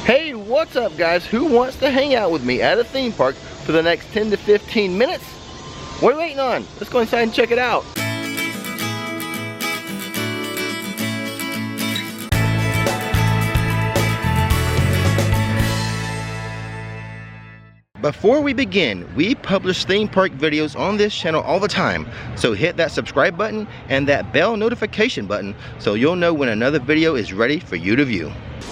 Hey, what's up guys? Who wants to hang out with me at a theme park for the next 10 to 15 minutes? What are we waiting on? Let's go inside and check it out. Before we begin, we publish theme park videos on this channel all the time, so hit that subscribe button and that bell notification button so you'll know when another video is ready for you to view.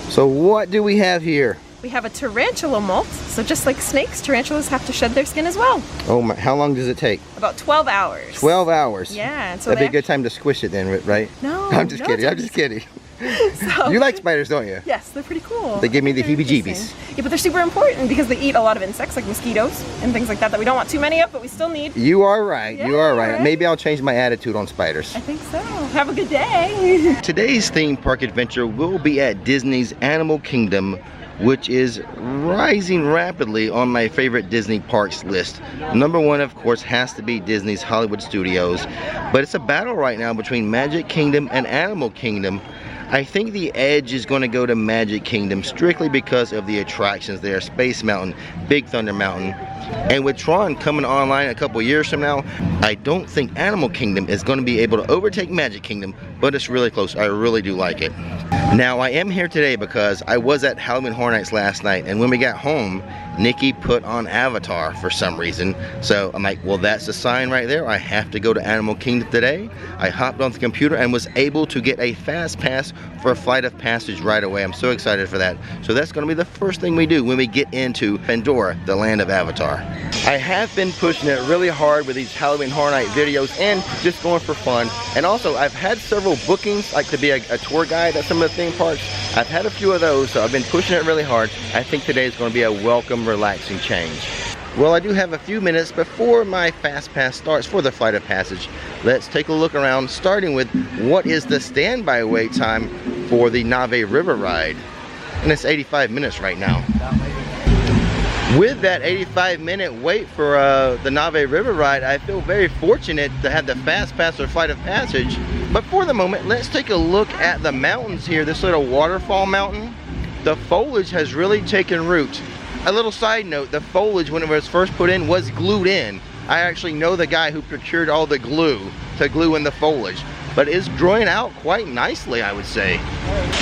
So what do we have here? We have a tarantula molt, so just like snakes, tarantulas have to shed their skin as well. Oh my, how long does it take? About 12 hours. 12 hours? Yeah. And so that'd be a good time to squish it then, right? No. I'm just kidding, I'm just kidding. So, you like spiders, don't you? Yes, they're pretty cool. They give me the heebie-jeebies. Yeah, but they're super important because they eat a lot of insects like mosquitoes and things like that we don't want too many of, but we still need. You are right, yeah, you are right. Right. Maybe I'll change my attitude on spiders. I think so. Have a good day. Today's theme park adventure will be at Disney's Animal Kingdom, which is rising rapidly on my favorite Disney parks list. Number one, of course, has to be Disney's Hollywood Studios, but it's a battle right now between Magic Kingdom and Animal Kingdom. I think the edge is going to go to Magic Kingdom strictly because of the attractions there. Space Mountain, Big Thunder Mountain, and with Tron coming online a couple years from now, I don't think Animal Kingdom is going to be able to overtake Magic Kingdom, but it's really close. I really do like it. Now I am here today because I was at Halloween Horror Nights last night, and when we got home, Nikki put on Avatar for some reason. So I'm like, well, that's a sign right there. I have to go to Animal Kingdom today. I hopped on the computer and was able to get a fast pass for a Flight of Passage right away. I'm so excited for that. So that's going to be the first thing we do when we get into Pandora, the land of Avatar. I have been pushing it really hard with these Halloween Horror Night videos and just going for fun. And also, I've had several bookings, like to be a tour guide at some of the theme parks. I've had a few of those, so I've been pushing it really hard. I think today is going to be a welcome, relaxing change. Well, I do have a few minutes before my Fast Pass starts for the Flight of Passage. Let's take a look around, starting with what is the standby wait time for the Nave River ride. And it's 85 minutes right now. With that 85-minute wait for the Nave River ride, I feel very fortunate to have the Fast Pass or Flight of Passage. But for the moment, let's take a look at the mountains here. This little waterfall mountain, the foliage has really taken root. A little side note, the foliage when it was first put in was glued in. I actually know the guy who procured all the glue to glue in the foliage, but it's growing out quite nicely, I would say.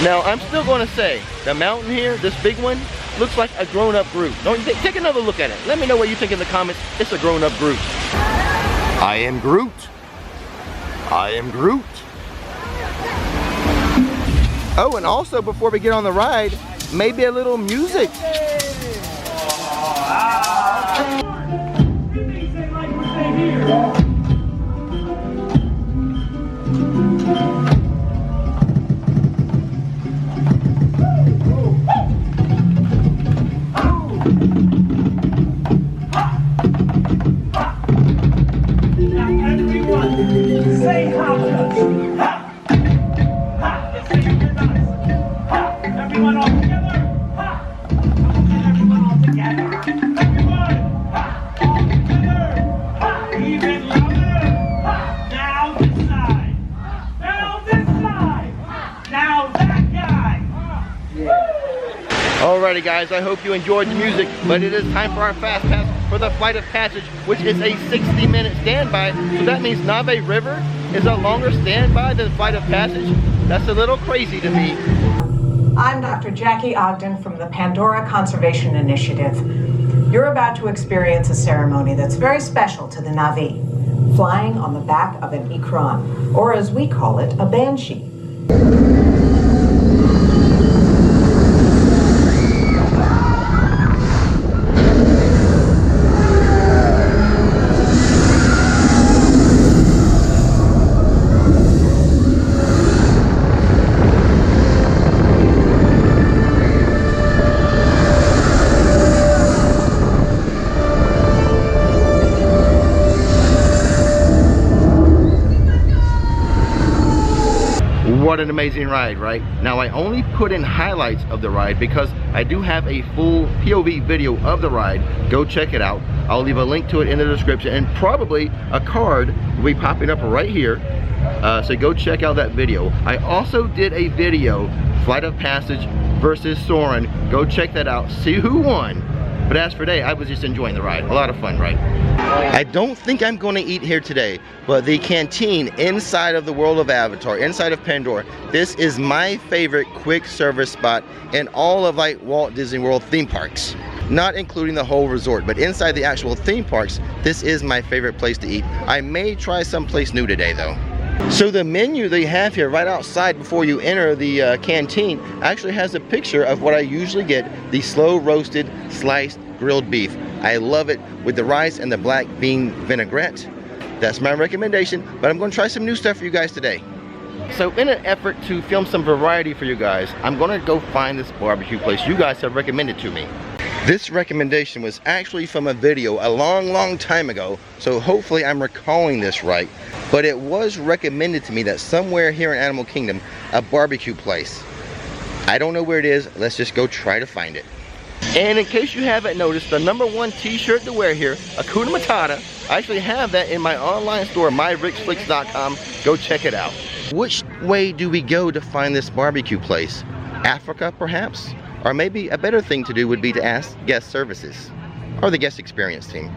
Now, I'm still going to say, the mountain here, this big one, looks like a grown-up Groot. Don't you think? Take another look at it. Let me know what you think in the comments. It's a grown-up Groot. I am Groot. I am Groot. Oh, and also before we get on the ride, maybe a little music. Say how with us. Ha! Ha! Let's sing it with us. Ha! Everyone all together. Ha! Everyone all together. Everyone. Ha! All together. Ha! Even louder. Ha! Now this side. Now this side. Now that guy. Alrighty guys, I hope you enjoyed the music, but it is time for our Fast Pass for the Flight of Passage, which is a 60-minute standby. So that means Nave River is a longer standby than Flight of Passage. That's a little crazy to me. I'm Dr. Jackie Ogden from the Pandora Conservation Initiative. You're about to experience a ceremony that's very special to the Na'vi, flying on the back of an Ikran, or as we call it, a banshee. What an amazing ride, right? Now I only put in highlights of the ride because I do have a full POV video of the ride. Go check it out. I'll leave a link to it in the description, and probably a card will be popping up right here So go check out that video. I also did a video, Flight of Passage versus Soarin'. Go check that out, see who won. But as for today, I was just enjoying the ride. A lot of fun, right? I don't think I'm going to eat here today, but the canteen inside of the world of Avatar, inside of Pandora, this is my favorite quick service spot in all of like Walt Disney World theme parks. Not including the whole resort, but inside the actual theme parks, this is my favorite place to eat. I may try someplace new today though. So the menu they have here right outside before you enter the canteen actually has a picture of what I usually get, the slow roasted sliced grilled beef. I love it with the rice and the black bean vinaigrette. That's my recommendation, but I'm going to try some new stuff for you guys today. So in an effort to film some variety for you guys, I'm going to go find this barbecue place you guys have recommended to me. This recommendation was actually from a video a long time ago, so hopefully I'm recalling this right. But it was recommended to me that somewhere here in Animal Kingdom, a barbecue place. I don't know where it is, let's just go try to find it. And in case you haven't noticed, the #1 t-shirt to wear here, Hakuna Matata, I actually have that in my online store, myricksflix.com. Go check it out. Which way do we go to find this barbecue place? Africa, perhaps? Or maybe a better thing to do would be to ask guest services or the guest experience team.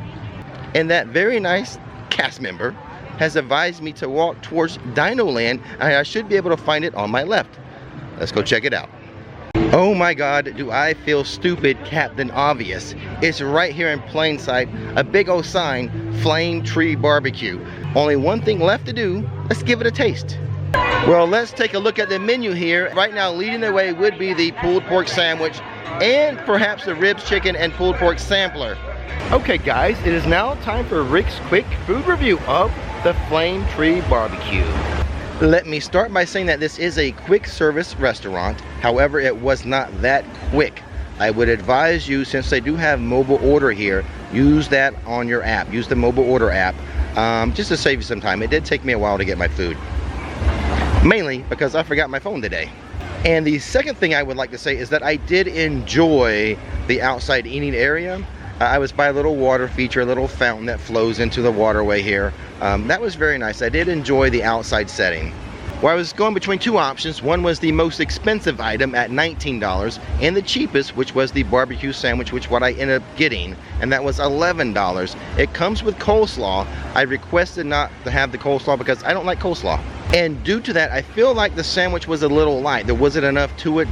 And that very nice cast member has advised me to walk towards Dino Land, and I should be able to find it on my left. Let's go check it out. Oh my God, do I feel stupid, Captain Obvious. It's right here in plain sight, a big old sign, Flame Tree Barbecue. Only one thing left to do, let's give it a taste. Well, let's take a look at the menu here. Right now, leading the way would be the pulled pork sandwich and perhaps the ribs, chicken, and pulled pork sampler. Okay guys, it is now time for Rick's quick food review of the Flame Tree Barbecue. Let me start by saying that this is a quick service restaurant. However, it was not that quick. I would advise you, since they do have mobile order here, use that on your app. Use the mobile order app just to save you some time. It did take me a while to get my food. Mainly because I forgot my phone today. And the second thing I would like to say is that I did enjoy the outside eating area. I was by a little water feature, a little fountain that flows into the waterway here. That was very nice. I did enjoy the outside setting. Well, I was going between two options. One was the most expensive item at $19 and the cheapest, which was the barbecue sandwich, which what I ended up getting, and that was $11. It comes with coleslaw. I requested not to have the coleslaw because I don't like coleslaw. And due to that, I feel like the sandwich was a little light. There wasn't enough to it.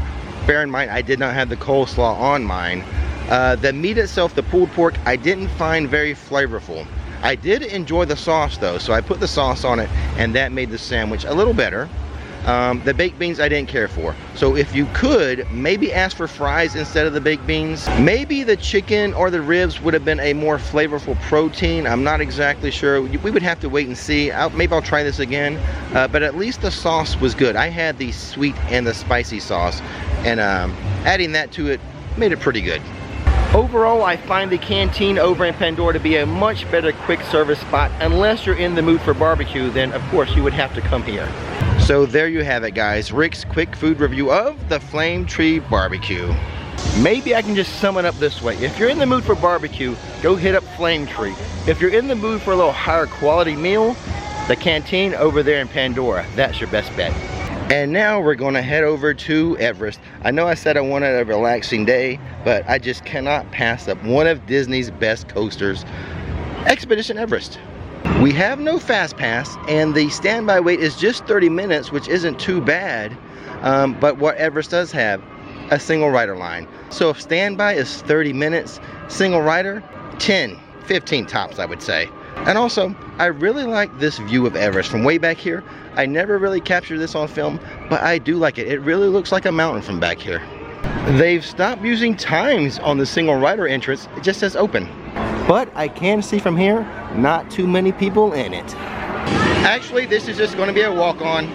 Bear in mind, I did not have the coleslaw on mine. The meat itself, the pulled pork, I didn't find very flavorful. I did enjoy the sauce though, so I put the sauce on it and that made the sandwich a little better. The baked beans I didn't care for. So if you could, maybe ask for fries instead of the baked beans. Maybe the chicken or the ribs would have been a more flavorful protein. I'm not exactly sure. We would have to wait and see. Maybe I'll try this again. But at least the sauce was good. I had the sweet and the spicy sauce, and adding that to it made it pretty good. Overall, I find the canteen over in Pandora to be a much better quick service spot. Unless you're in the mood for barbecue, then of course you would have to come here. So there you have it guys, Rick's quick food review of the Flame Tree Barbecue. Maybe I can just sum it up this way. If you're in the mood for barbecue, go hit up Flame Tree. If you're in the mood for a little higher quality meal, the canteen over there in Pandora, that's your best bet. And now we're gonna head over to Everest. I know I said I wanted a relaxing day, but I just cannot pass up one of Disney's best coasters, Expedition Everest. We have no fast pass, and the standby wait is just 30 minutes, which isn't too bad. But what Everest does have, a single rider line. So if standby is 30 minutes, single rider, 10, 15 tops, I would say. And also, I really like this view of Everest from way back here. I never really captured this on film, but I do like it. It really looks like a mountain from back here. They've stopped using times on the single rider entrance. It just says open. But I can see from here, not too many people in it. Actually, this is just going to be a walk-on.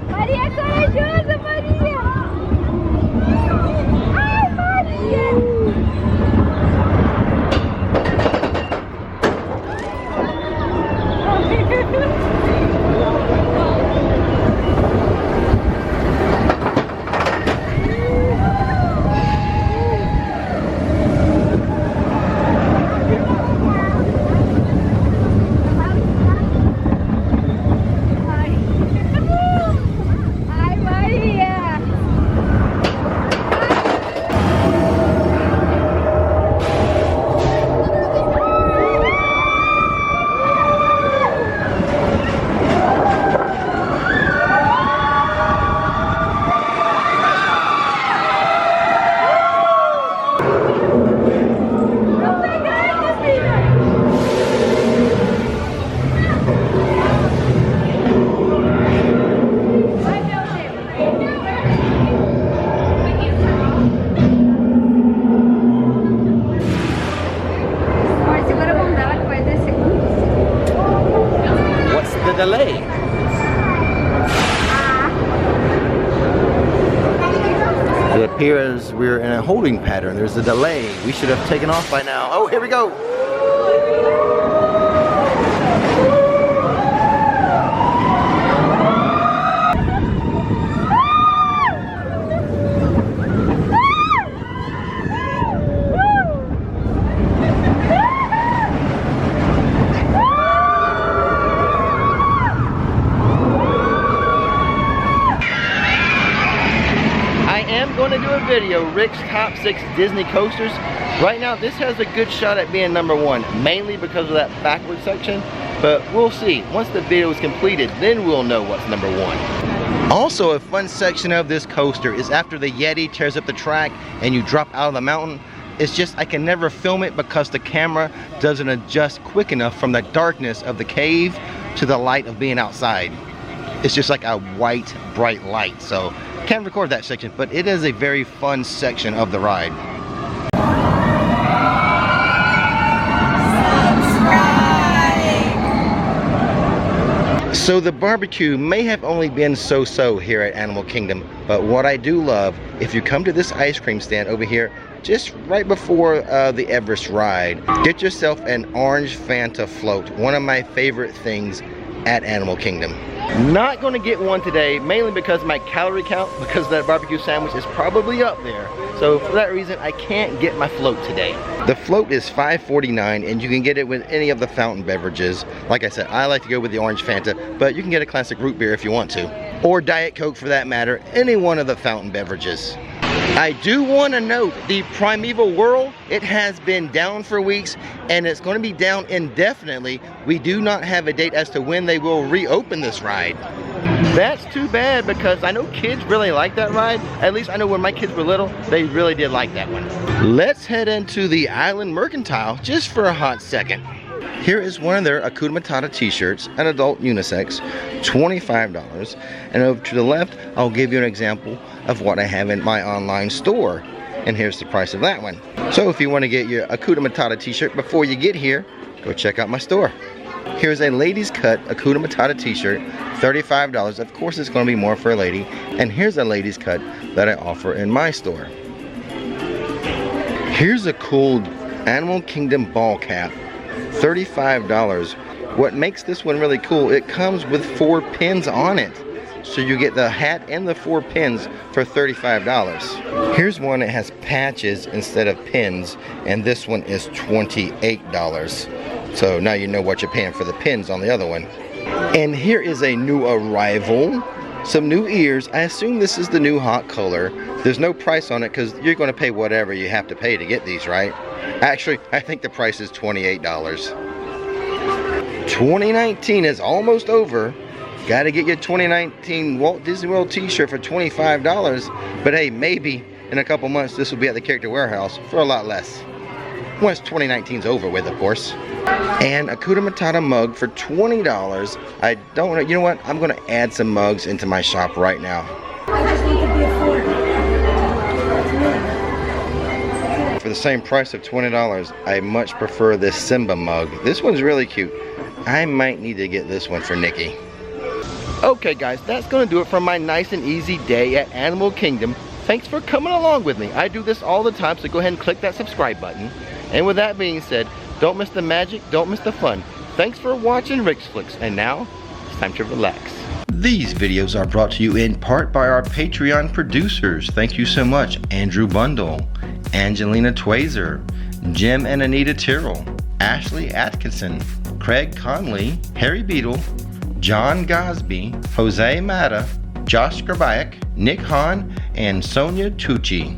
Maria corajosa, Maria! Ai, Maria! here as we're in a holding pattern. There's a delay. We should have taken off by now. Oh, here we go. Going to do a video, Rick's top 6 Disney coasters. Right now this has a good shot at being number 1, mainly because of that backward section, but we'll see. Once the video is completed, then we'll know what's number 1. Also, a fun section of this coaster is after the Yeti tears up the track and you drop out of the mountain. It's just I can never film it because the camera doesn't adjust quick enough from the darkness of the cave to the light of being outside. It's just like a white bright light, so can't record that section, but it is a very fun section of the ride. So the barbecue may have only been so-so here at Animal Kingdom, but what I do love, if you come to this ice cream stand over here, just right before the Everest ride, get yourself an orange Fanta float, one of my favorite things at Animal Kingdom. Not going to get one today, mainly because my calorie count, because that barbecue sandwich is probably up there. So for that reason, I can't get my float today. The float is $5.49 and you can get it with any of the fountain beverages. Like I said, I like to go with the orange Fanta, but you can get a classic root beer if you want to. Or Diet Coke for that matter, any one of the fountain beverages. I do want to note the Primeval Whirl, it has been down for weeks and it's going to be down indefinitely. We do not have a date as to when they will reopen this ride. That's too bad because I know kids really like that ride. At least I know when my kids were little, they really did like that one. Let's head into the Island Mercantile just for a hot second. Here is one of their Hakuna Matata t-shirts, an adult unisex, $25. And over to the left, I'll give you an example of what I have in my online store. And here's the price of that one. So if you want to get your Hakuna Matata t-shirt before you get here, go check out my store. Here's a ladies cut Hakuna Matata t-shirt, $35. Of course it's going to be more for a lady. And here's a ladies cut that I offer in my store. Here's a cool Animal Kingdom ball cap, $35. What makes this one really cool, it comes with 4 pins on it. So you get the hat and the 4 pins for $35. Here's one that has patches instead of pins, and this one is $28. So now you know what you're paying for the pins on the other one. And here is a new arrival. Some new ears. I assume this is the new hot color. There's no price on it because you're going to pay whatever you have to pay to get these, right? Actually, I think the price is $28. 2019 is almost over. Got to get your 2019 Walt Disney World t-shirt for $25. But hey, maybe in a couple months this will be at the Character Warehouse for a lot less. Once 2019's over with, of course. And a Hakuna Matata mug for $20. I don't know, you know what? I'm going to add some mugs into my shop right now. For the same price of $20, I much prefer this Simba mug. This one's really cute. I might need to get this one for Nikki. Okay guys, that's going to do it for my nice and easy day at Animal Kingdom. Thanks for coming along with me. I do this all the time, so go ahead and click that subscribe button. And with that being said, don't miss the magic, don't miss the fun. Thanks for watching Rick's Flix, and now it's time to relax. These videos are brought to you in part by our Patreon producers. Thank you so much. Andrew Bundle, Angelina Twazer, Jim and Anita Tyrrell, Ashley Atkinson, Craig Conley, Harry Beadle, John Gosby, Jose Mata, Josh Grabayak, Nick Hahn, and Sonia Tucci.